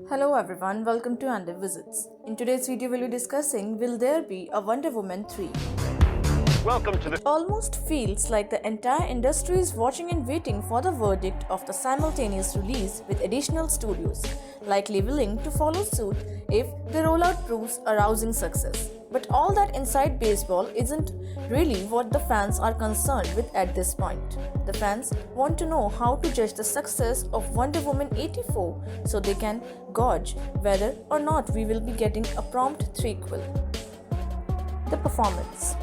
Hello everyone, welcome to Andy Visits. In today's video, we'll be discussing Will There Be a Wonder Woman 3? Welcome to the It almost feels like the entire industry is watching and waiting for the verdict of the simultaneous release, with additional studios likely willing to follow suit if the rollout proves a rousing success. But all that inside baseball isn't really what the fans are concerned with at this point. The fans want to know how to judge the success of Wonder Woman 84 so they can gauge whether or not we will be getting a prompt threequel. The performance.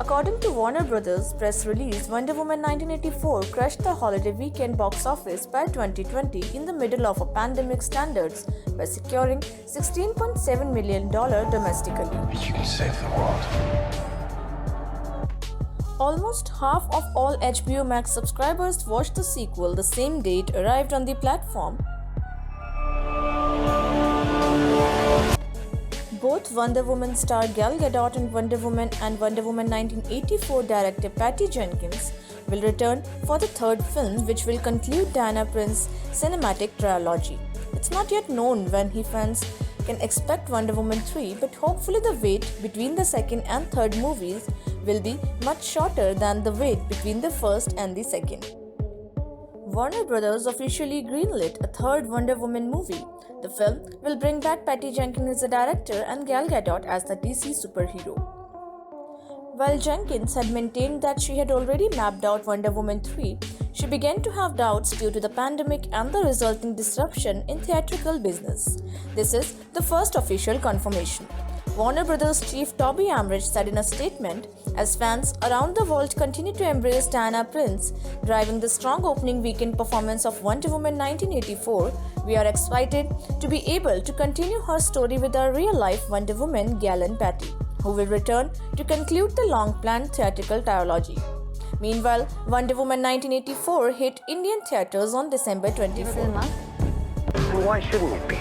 According to Warner Brothers' press release, Wonder Woman 1984 crushed the holiday weekend box office by 2020 in the middle of a pandemic standards by securing $16.7 million domestically. You can save the world. Almost half of all HBO Max subscribers watched the sequel the same day it arrived on the platform. Both Wonder Woman star Gal Gadot and Wonder Woman 1984 director Patty Jenkins will return for the third film, which will conclude Diana Prince's cinematic trilogy. It's not yet known when fans can expect Wonder Woman 3, but hopefully the wait between the second and third movies will be much shorter than the wait between the first and the second. Warner Brothers officially greenlit a third Wonder Woman movie. The film will bring back Patty Jenkins as the director and Gal Gadot as the DC superhero. While Jenkins had maintained that she had already mapped out Wonder Woman 3, she began to have doubts due to the pandemic and the resulting disruption in theatrical business. This is the first official confirmation. Warner Brothers chief Toby Amrich said in a statement, "As fans around the world continue to embrace Diana Prince, driving the strong opening weekend performance of Wonder Woman 1984, we are excited to be able to continue her story with our real-life Wonder Woman, Gal and Patty, who will return to conclude the long-planned theatrical trilogy." Meanwhile, Wonder Woman 1984 hit Indian theaters on December 24. Why shouldn't it be?